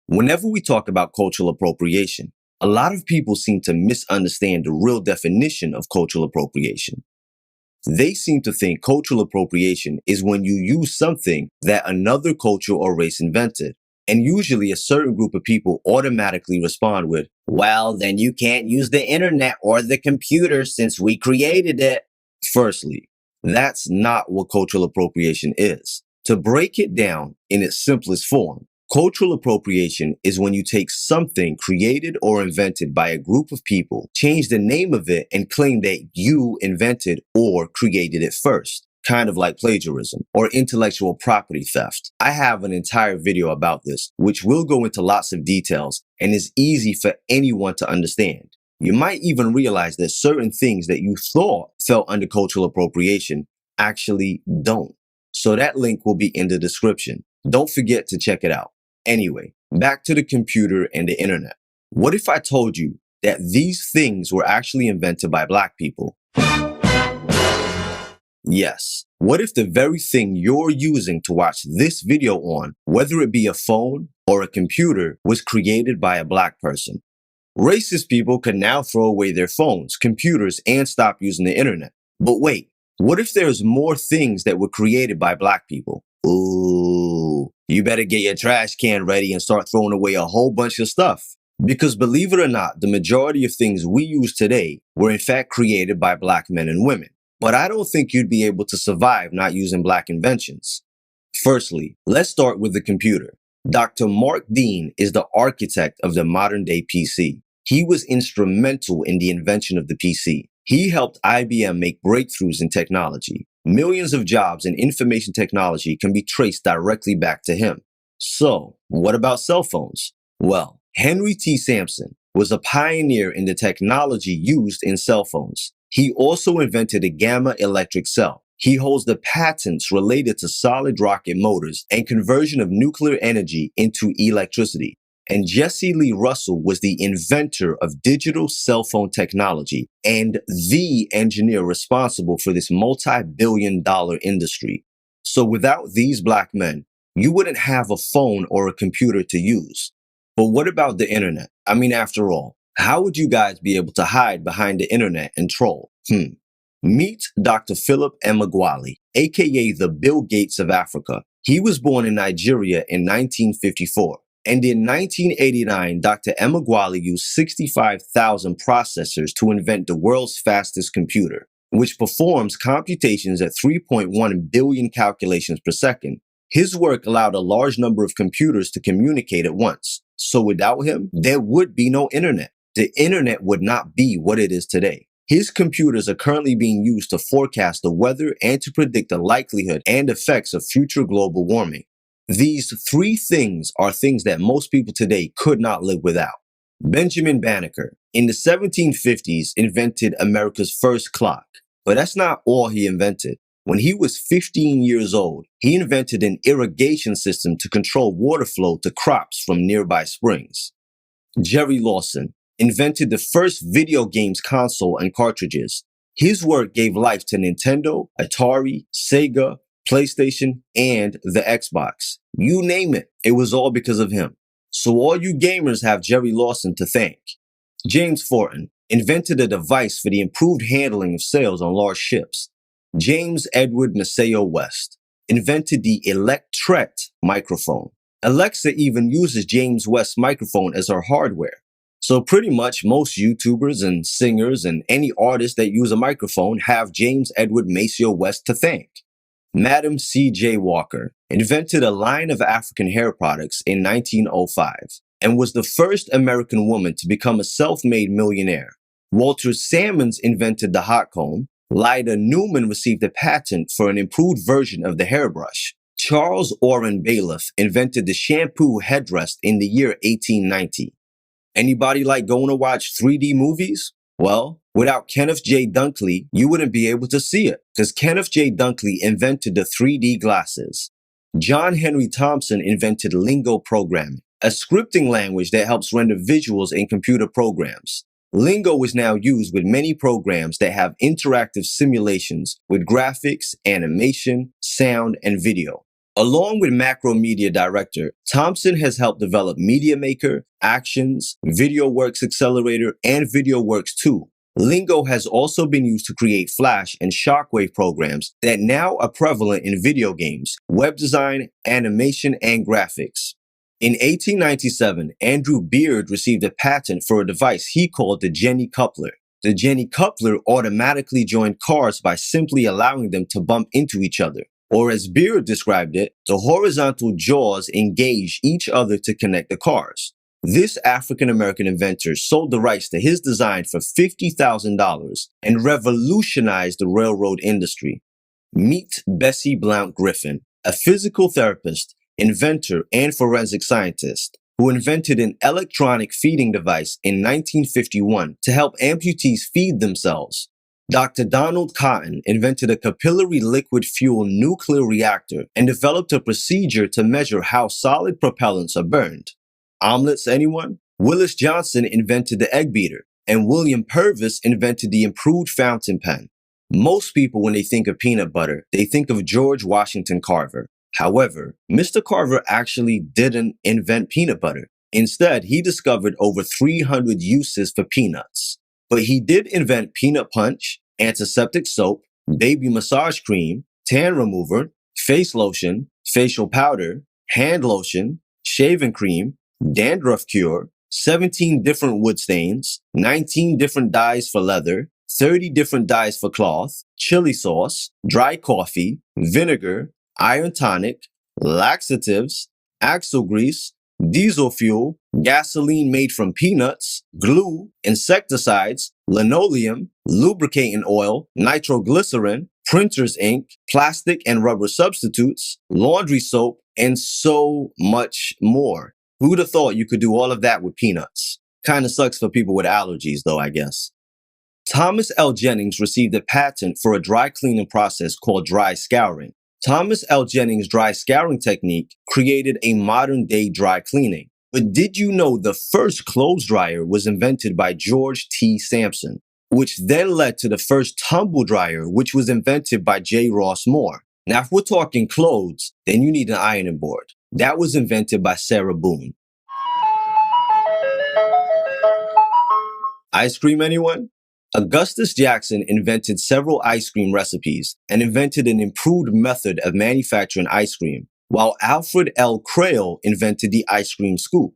Whenever we talk about cultural appropriation, a lot of people seem to misunderstand the real definition of cultural appropriation. They seem to think cultural appropriation is when you use something that another culture or race invented. And usually a certain group of people automatically respond with, well, then you can't use the internet or the computer since we created it. Firstly, that's not what cultural appropriation is. To break it down in its simplest form, cultural appropriation is when you take something created or invented by a group of people, change the name of it, and claim that you invented or created it first. Kind of like plagiarism or intellectual property theft. I have an entire video about this, which will go into lots of details and is easy for anyone to understand. You might even realize that certain things that you thought fell under cultural appropriation actually don't. So that link will be in the description. Don't forget to check it out. Anyway, back to the computer and the internet. What if I told you that these things were actually invented by Black people? Yes. What if the very thing you're using to watch this video on, whether it be a phone or a computer, was created by a Black person? Racist people can now throw away their phones, computers, and stop using the internet. But wait, what if there's more things that were created by Black people? Ooh, you better get your trash can ready and start throwing away a whole bunch of stuff. Because believe it or not, the majority of things we use today were in fact created by Black men and women. But I don't think you'd be able to survive not using Black inventions. Firstly, let's start with the computer. Dr. Mark Dean is the architect of the modern-day PC. He was instrumental in the invention of the PC. He helped IBM make breakthroughs in technology. Millions of jobs in information technology can be traced directly back to him. So, what about cell phones? Well, Henry T. Sampson was a pioneer in the technology used in cell phones. He also invented a gamma electric cell. He holds the patents related to solid rocket motors and conversion of nuclear energy into electricity. And Jesse Lee Russell was the inventor of digital cell phone technology and the engineer responsible for this multi-billion-dollar industry. So without these Black men, you wouldn't have a phone or a computer to use. But what about the internet? I mean, after all, how would you guys be able to hide behind the internet and troll? Meet Dr. Philip Emeagwali, aka the Bill Gates of Africa. He was born in Nigeria in 1954. And in 1989, Dr. Emeagwali used 65,000 processors to invent the world's fastest computer, which performs computations at 3.1 billion calculations per second. His work allowed a large number of computers to communicate at once. So without him, there would be no internet. The internet would not be what it is today. His computers are currently being used to forecast the weather and to predict the likelihood and effects of future global warming. These three things are things that most people today could not live without. Benjamin Banneker, in the 1750s, invented America's first clock. But that's not all he invented. When he was 15 years old, he invented an irrigation system to control water flow to crops from nearby springs. Jerry Lawson invented the first video games console and cartridges. His work gave life to Nintendo, Atari, Sega, PlayStation, and the Xbox. You name it, it was all because of him. So all you gamers have Jerry Lawson to thank. James Fortin invented a device for the improved handling of sails on large ships. James Edward Maceo West invented the Electret microphone. Alexa even uses James West's microphone as her hardware. So pretty much most YouTubers and singers and any artists that use a microphone have James Edward Maceo West to thank. Madam C.J. Walker invented a line of African hair products in 1905 and was the first American woman to become a self-made millionaire. Walter Salmons invented the hot comb. Lyda Newman received a patent for an improved version of the hairbrush. Charles Orrin Bailiff invented the shampoo headrest in the year 1890. Anybody like going to watch 3D movies? Well, without Kenneth J. Dunkley, you wouldn't be able to see it, because Kenneth J. Dunkley invented the 3D glasses. John Henry Thompson invented Lingo programming, a scripting language that helps render visuals in computer programs. Lingo is now used with many programs that have interactive simulations with graphics, animation, sound, and video. Along with Macro Media Director, Thompson has helped develop Media Maker, Actions, VideoWorks Accelerator, and VideoWorks 2. Lingo has also been used to create Flash and Shockwave programs that now are prevalent in video games, web design, animation, and graphics. In 1897, Andrew Beard received a patent for a device he called the Jenny Coupler. The Jenny Coupler automatically joined cars by simply allowing them to bump into each other. Or as Beard described it, the horizontal jaws engage each other to connect the cars. This African-American inventor sold the rights to his design for $50,000 and revolutionized the railroad industry. Meet Bessie Blount Griffin, a physical therapist, inventor, and forensic scientist who invented an electronic feeding device in 1951 to help amputees feed themselves. Dr. Donald Cotton invented a capillary liquid fuel nuclear reactor and developed a procedure to measure how solid propellants are burned. Omelets, anyone? Willis Johnson invented the egg beater, and William Purvis invented the improved fountain pen. Most people, when they think of peanut butter, they think of George Washington Carver. However, Mr. Carver actually didn't invent peanut butter. Instead, he discovered over 300 uses for peanuts. But he did invent peanut punch, antiseptic soap, baby massage cream, tan remover, face lotion, facial powder, hand lotion, shaving cream, dandruff cure, 17 different wood stains, 19 different dyes for leather, 30 different dyes for cloth, chili sauce, dry coffee, vinegar, iron tonic, laxatives, axle grease, diesel fuel, gasoline made from peanuts, glue, insecticides, linoleum, lubricating oil, nitroglycerin, printer's ink, plastic and rubber substitutes, laundry soap, and so much more. Who'd have thought you could do all of that with peanuts? Kinda sucks for people with allergies though, I guess. Thomas L. Jennings received a patent for a dry cleaning process called dry scouring. Thomas L. Jennings' dry scouring technique created a modern-day dry cleaning. But did you know the first clothes dryer was invented by George T. Sampson, which then led to the first tumble dryer, which was invented by J. Ross Moore? Now, if we're talking clothes, then you need an ironing board. That was invented by Sarah Boone. Ice cream, anyone? Augustus Jackson invented several ice cream recipes and invented an improved method of manufacturing ice cream, while Alfred L. Crail invented the ice cream scoop.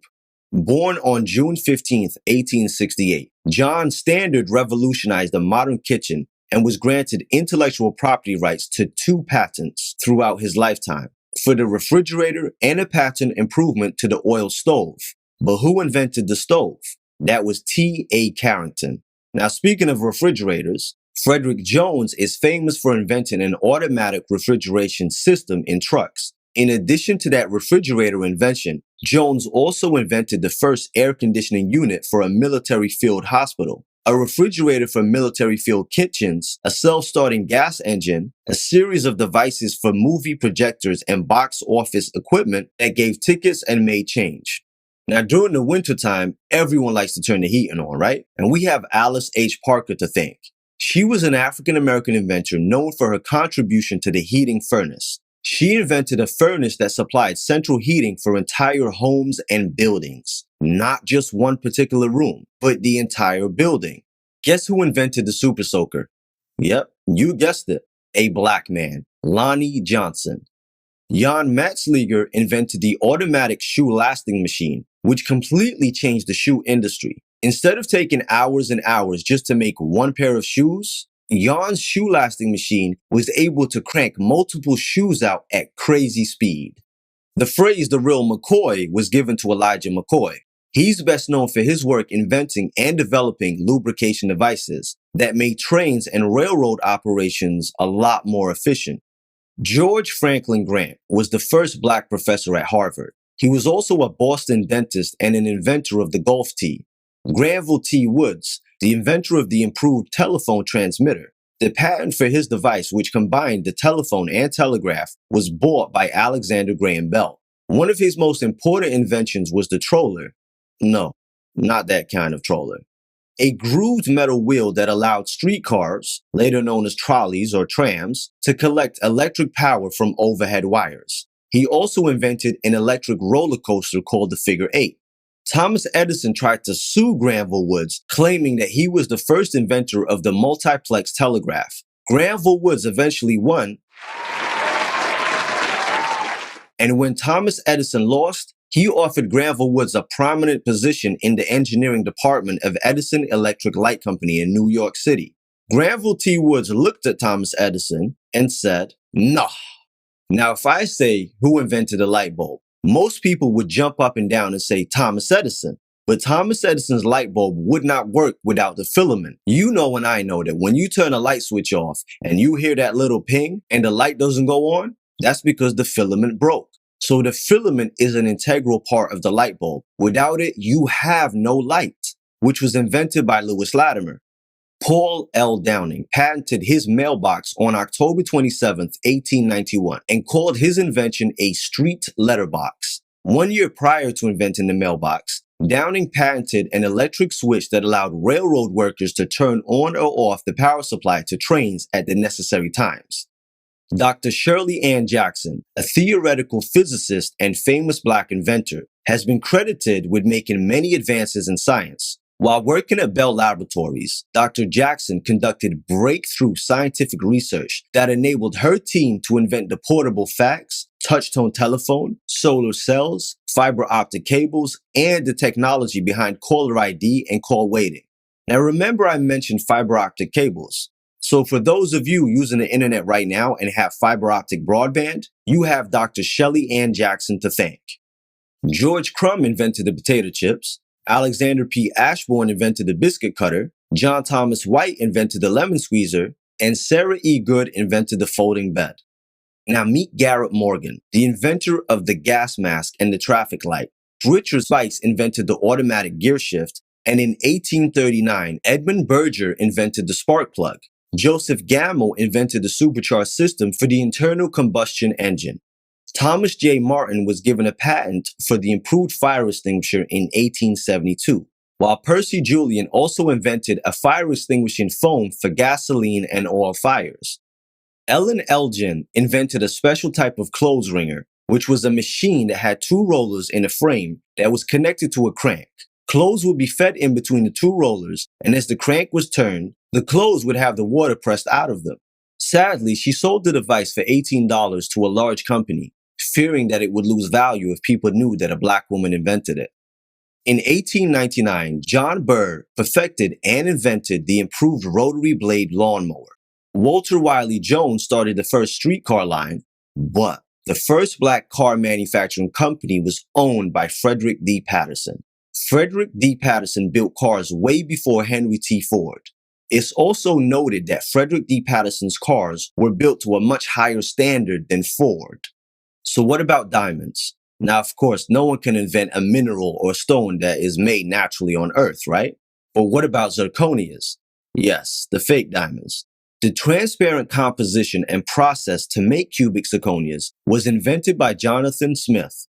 Born on June 15, 1868, John Standard revolutionized the modern kitchen and was granted intellectual property rights to 2 patents throughout his lifetime, for the refrigerator and a patent improvement to the oil stove. But who invented the stove? That was T.A. Carrington. Now, speaking of refrigerators, Frederick Jones is famous for inventing an automatic refrigeration system in trucks. In addition to that refrigerator invention, Jones also invented the first air conditioning unit for a military field hospital, a refrigerator for military field kitchens, a self-starting gas engine, a series of devices for movie projectors and box office equipment that gave tickets and made change. Now, during the wintertime, everyone likes to turn the heating on, right? And we have Alice H. Parker to thank. She was an African-American inventor known for her contribution to the heating furnace. She invented a furnace that supplied central heating for entire homes and buildings, not just one particular room, but the entire building. Guess who invented the Super Soaker? Yep, you guessed it, a black man, Lonnie Johnson. Jan Matzliger invented the automatic shoe lasting machine, which completely changed the shoe industry. Instead of taking hours and hours just to make one pair of shoes, Jan's shoe lasting machine was able to crank multiple shoes out at crazy speed. The phrase "the real McCoy" was given to Elijah McCoy. He's best known for his work inventing and developing lubrication devices that made trains and railroad operations a lot more efficient. George Franklin Grant was the first black professor at Harvard. He was also a Boston dentist and an inventor of the Gulf tea. Granville T. Woods, the inventor of the improved telephone transmitter. The patent for his device, which combined the telephone and telegraph, was bought by Alexander Graham Bell. One of his most important inventions was the troller. No, not that kind of troller. A grooved metal wheel that allowed streetcars, later known as trolleys or trams, to collect electric power from overhead wires. He also invented an electric roller coaster called the Figure 8. Thomas Edison tried to sue Granville Woods, claiming that he was the first inventor of the multiplex telegraph. Granville Woods eventually won, and when Thomas Edison lost, he offered Granville Woods a prominent position in the engineering department of Edison Electric Light Company in New York City. Granville T. Woods looked at Thomas Edison and said, "Nah." Now, if I say who invented the light bulb, most people would jump up and down and say Thomas Edison. But Thomas Edison's light bulb would not work without the filament. You know and I know that when you turn a light switch off and you hear that little ping and the light doesn't go on, that's because the filament broke. So the filament is an integral part of the light bulb. Without it, you have no light, which was invented by Lewis Latimer. Paul L. Downing patented his mailbox on October 27, 1891, and called his invention a street letterbox. 1 year prior to inventing the mailbox, Downing patented an electric switch that allowed railroad workers to turn on or off the power supply to trains at the necessary times. Dr. Shirley Ann Jackson, a theoretical physicist and famous Black inventor, has been credited with making many advances in science. While working at Bell Laboratories, Dr. Jackson conducted breakthrough scientific research that enabled her team to invent the portable fax, touch-tone telephone, solar cells, fiber optic cables, and the technology behind caller ID and call waiting. Now remember I mentioned fiber optic cables. So for those of you using the internet right now and have fiber optic broadband, you have Dr. Shirley Ann Jackson to thank. George Crumb invented the potato chips. Alexander P. Ashbourne invented the biscuit cutter, John Thomas White invented the lemon squeezer, and Sarah E. Good invented the folding bed. Now meet Garrett Morgan, the inventor of the gas mask and the traffic light. Richard Spice invented the automatic gear shift, and in 1839, Edmund Berger invented the spark plug. Joseph Gamow invented the supercharged system for the internal combustion engine. Thomas J. Martin was given a patent for the improved fire extinguisher in 1872, while Percy Julian also invented a fire extinguishing foam for gasoline and oil fires. Ellen Elgin invented a special type of clothes wringer, which was a machine that had two rollers in a frame that was connected to a crank. Clothes would be fed in between the two rollers, and as the crank was turned, the clothes would have the water pressed out of them. Sadly, she sold the device for $18 to a large company, fearing that it would lose value if people knew that a Black woman invented it. In 1899, John Burr perfected and invented the improved rotary blade lawnmower. Walter Wiley Jones started the first streetcar line, but the first Black car manufacturing company was owned by Frederick D. Patterson. Frederick D. Patterson built cars way before Henry T. Ford. It's also noted that Frederick D. Patterson's cars were built to a much higher standard than Ford. So what about diamonds? Now, of course, no one can invent a mineral or stone that is made naturally on Earth, right? But what about zirconias? Yes, the fake diamonds. The transparent composition and process to make cubic zirconias was invented by Jonathan Smith.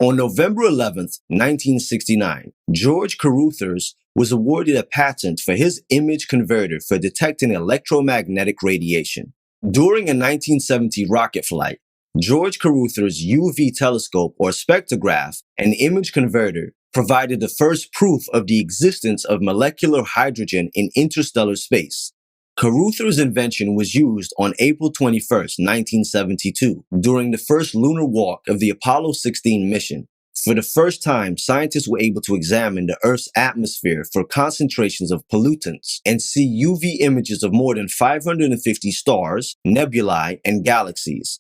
On November 11th, 1969, George Caruthers was awarded a patent for his image converter for detecting electromagnetic radiation. During a 1970 rocket flight, George Caruthers' UV telescope or spectrograph, an image converter, provided the first proof of the existence of molecular hydrogen in interstellar space. Caruthers' invention was used on April 21, 1972, during the first lunar walk of the Apollo 16 mission. For the first time, scientists were able to examine the Earth's atmosphere for concentrations of pollutants and see UV images of more than 550 stars, nebulae, and galaxies.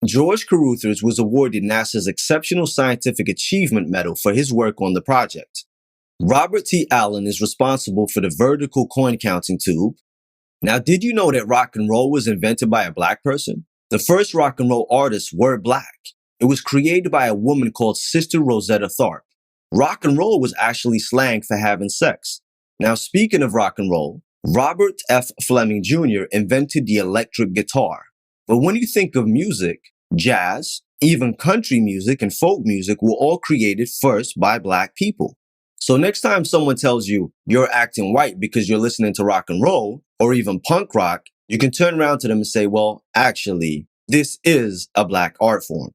George Caruthers was awarded NASA's Exceptional Scientific Achievement Medal for his work on the project. Robert T. Allen is responsible for the vertical coin counting tube. Now, did you know that rock and roll was invented by a Black person? The first rock and roll artists were Black. It was created by a woman called Sister Rosetta Tharpe. Rock and roll was actually slang for having sex. Now, speaking of rock and roll, Robert F. Fleming Jr. invented the electric guitar. But when you think of music, jazz, even country music and folk music were all created first by Black people. So next time someone tells you you're acting white because you're listening to rock and roll or even punk rock, you can turn around to them and say, well, actually, this is a Black art form.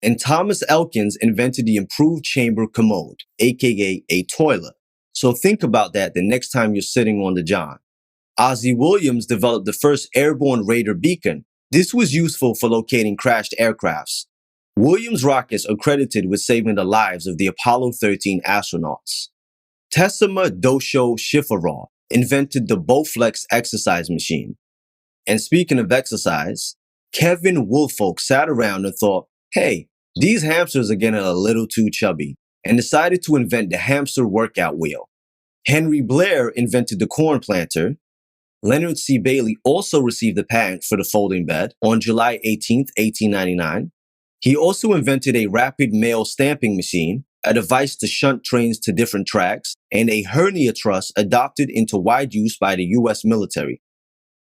And Thomas Elkins invented the improved chamber commode, aka a toilet. So think about that the next time you're sitting on the john. Ozzie Williams developed the first airborne radar beacon. This was useful for locating crashed aircrafts. Williams rockets are credited with saving the lives of the Apollo 13 astronauts. Tessima Dosho Shifarov invented the Bowflex exercise machine. And speaking of exercise, Kevin Woolfolk sat around and thought, hey, these hamsters are getting a little too chubby, and decided to invent the hamster workout wheel. Henry Blair invented the corn planter. Leonard C. Bailey also received the patent for the folding bed on July 18, 1899. He also invented a rapid mail stamping machine, a device to shunt trains to different tracks, and a hernia truss adopted into wide use by the U.S. military.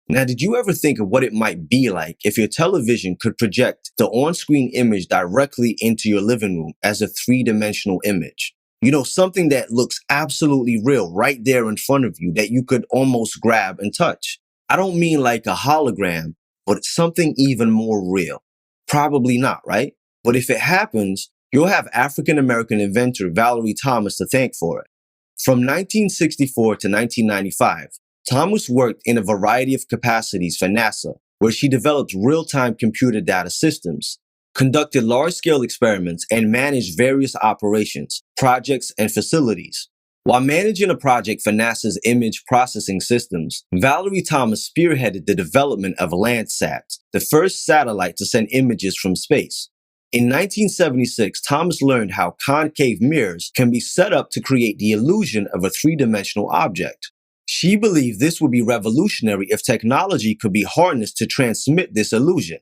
Now, did you ever think of what it might be like if your television could project the on-screen image directly into your living room as a three-dimensional image? You know, something that looks absolutely real right there in front of you that you could almost grab and touch. I don't mean like a hologram, but something even more real. Probably not, right? But if it happens, you'll have African-American inventor Valerie Thomas to thank for it. From 1964 to 1995, Thomas worked in a variety of capacities for NASA, where she developed real-time computer data systems, conducted large-scale experiments, and managed various operations, projects, and facilities. While managing a project for NASA's image processing systems, Valerie Thomas spearheaded the development of Landsat, the first satellite to send images from space. In 1976, Thomas learned how concave mirrors can be set up to create the illusion of a three-dimensional object. She believed this would be revolutionary if technology could be harnessed to transmit this illusion.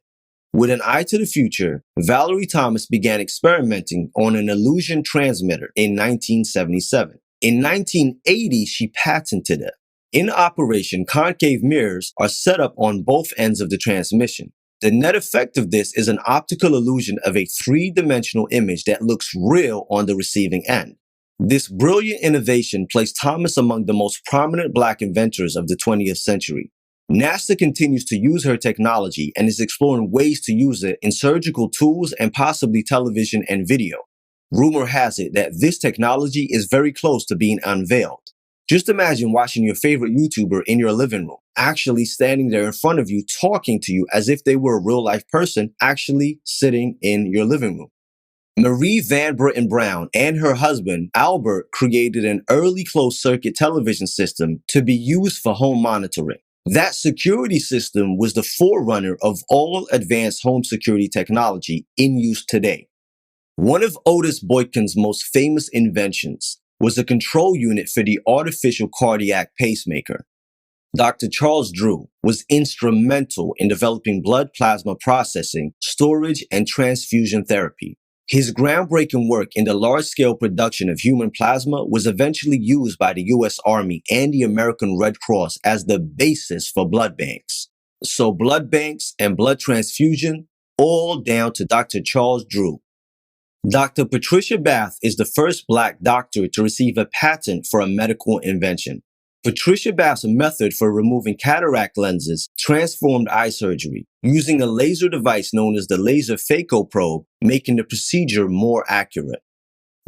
With an eye to the future, Valerie Thomas began experimenting on an illusion transmitter in 1977. In 1980, she patented it. In operation, concave mirrors are set up on both ends of the transmission. The net effect of this is an optical illusion of a three-dimensional image that looks real on the receiving end. This brilliant innovation placed Thomas among the most prominent Black inventors of the 20th century. NASA continues to use her technology and is exploring ways to use it in surgical tools and possibly television and video. Rumor has it that this technology is very close to being unveiled. Just imagine watching your favorite YouTuber in your living room, actually standing there in front of you, talking to you as if they were a real-life person actually sitting in your living room. Marie Van Britten Brown and her husband, Albert, created an early closed-circuit television system to be used for home monitoring. That security system was the forerunner of all advanced home security technology in use today. One of Otis Boykin's most famous inventions was a control unit for the artificial cardiac pacemaker. Dr. Charles Drew was instrumental in developing blood plasma processing, storage, and transfusion therapy. His groundbreaking work in the large-scale production of human plasma was eventually used by the U.S. Army and the American Red Cross as the basis for blood banks. So blood banks and blood transfusion, all down to Dr. Charles Drew. Dr. Patricia Bath is the first Black doctor to receive a patent for a medical invention. Patricia Bath's method for removing cataract lenses transformed eye surgery, using a laser device known as the laser phacoprobe, making the procedure more accurate.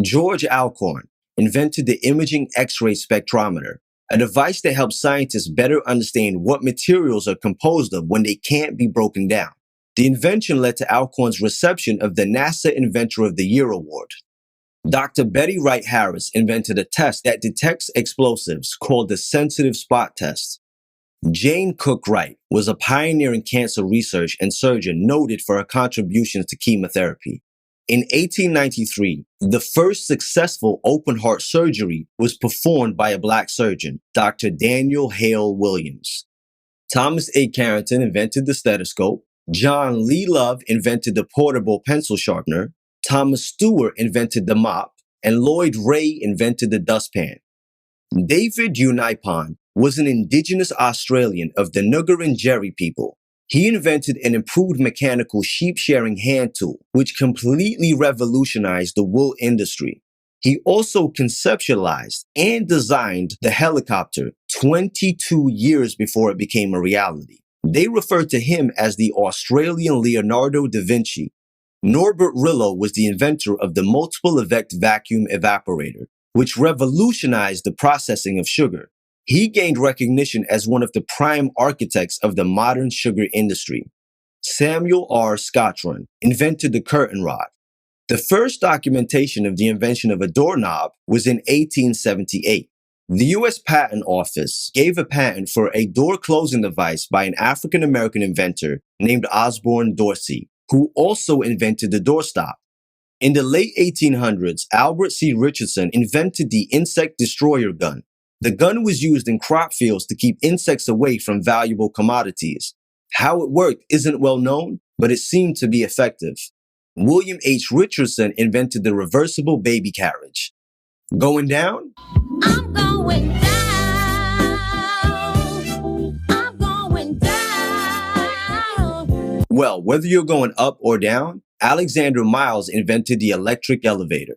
George Alcorn invented the imaging X-ray spectrometer, a device that helps scientists better understand what materials are composed of when they can't be broken down. The invention led to Alcorn's reception of the NASA Inventor of the Year award. Dr. Betty Wright Harris invented a test that detects explosives called the sensitive spot test. Jane Cook Wright was a pioneer in cancer research and surgeon noted for her contributions to chemotherapy. In 1893, the first successful open heart surgery was performed by a Black surgeon, Dr. Daniel Hale Williams. Thomas A. Carrington invented the stethoscope. John Lee Love invented the portable pencil sharpener. Thomas Stewart invented the mop, and Lloyd Ray invented the dustpan. David Unaipon was an indigenous Australian of the Nuggeringeri people. He invented an improved mechanical sheep-shearing hand tool, which completely revolutionized the wool industry. He also conceptualized and designed the helicopter 22 years before it became a reality. They referred to him as the Australian Leonardo da Vinci. Norbert Rillo was the inventor of the multiple effect vacuum evaporator, which revolutionized the processing of sugar. He gained recognition as one of the prime architects of the modern sugar industry. Samuel R. Scotron invented the curtain rod. The first documentation of the invention of a doorknob was in 1878. The U.S. Patent Office gave a patent for a door closing device by an African-American inventor named Osborne Dorsey, who also invented the doorstop. In the late 1800s, Albert C. Richardson invented the insect destroyer gun. The gun was used in crop fields to keep insects away from valuable commodities. How it worked isn't well known, but it seemed to be effective. William H. Richardson invented the reversible baby carriage. Going down? I'm going down. I'm going down. Well, whether you're going up or down, Alexander Miles invented the electric elevator.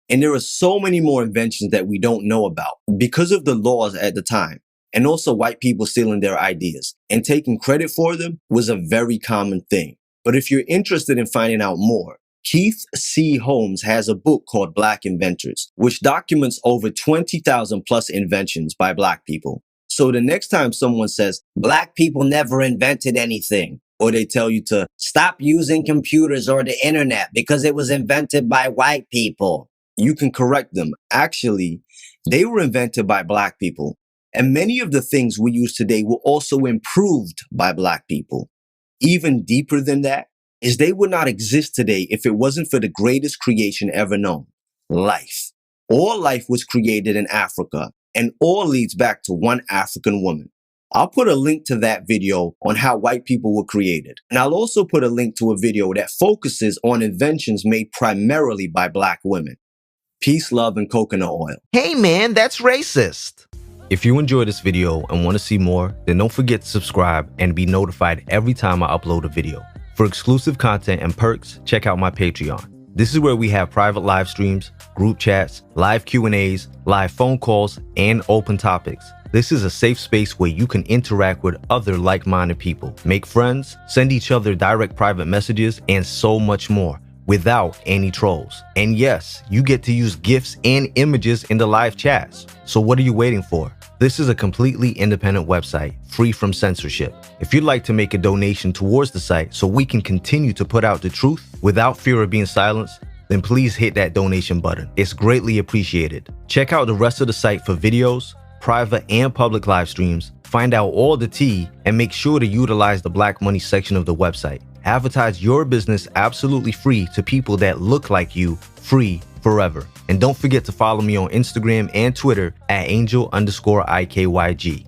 And there are so many more inventions that we don't know about because of the laws at the time, and also white people stealing their ideas and taking credit for them was a very common thing. But if you're interested in finding out more, Keith C. Holmes has a book called Black Inventors, which documents over 20,000 plus inventions by Black people. So the next time someone says, Black people never invented anything, or they tell you to stop using computers or the internet because it was invented by white people, you can correct them. Actually, they were invented by Black people. And many of the things we use today were also improved by Black people. Even deeper than that is they would not exist today if it wasn't for the greatest creation ever known, life. All life was created in Africa, and all leads back to one African woman. I'll put a link to that video on how white people were created. And I'll also put a link to a video that focuses on inventions made primarily by Black women. Peace, love, and coconut oil. Hey man, that's racist. If you enjoyed this video and want to see more, then don't forget to subscribe and be notified every time I upload a video. For exclusive content and perks, check out my Patreon. This is where we have private live streams, group chats, live Q&As, live phone calls, and open topics. This is a safe space where you can interact with other like-minded people, make friends, send each other direct private messages, and so much more, without any trolls. And yes, you get to use GIFs and images in the live chats. So what are you waiting for? This is a completely independent website, free from censorship. If you'd like to make a donation towards the site so we can continue to put out the truth without fear of being silenced, then please hit that donation button. It's greatly appreciated. Check out the rest of the site for videos, private and public live streams, find out all the tea, and make sure to utilize the Black Money section of the website. Advertise your business absolutely free to people that look like you, free forever. And don't forget to follow me on Instagram and Twitter at Angel_IKYG.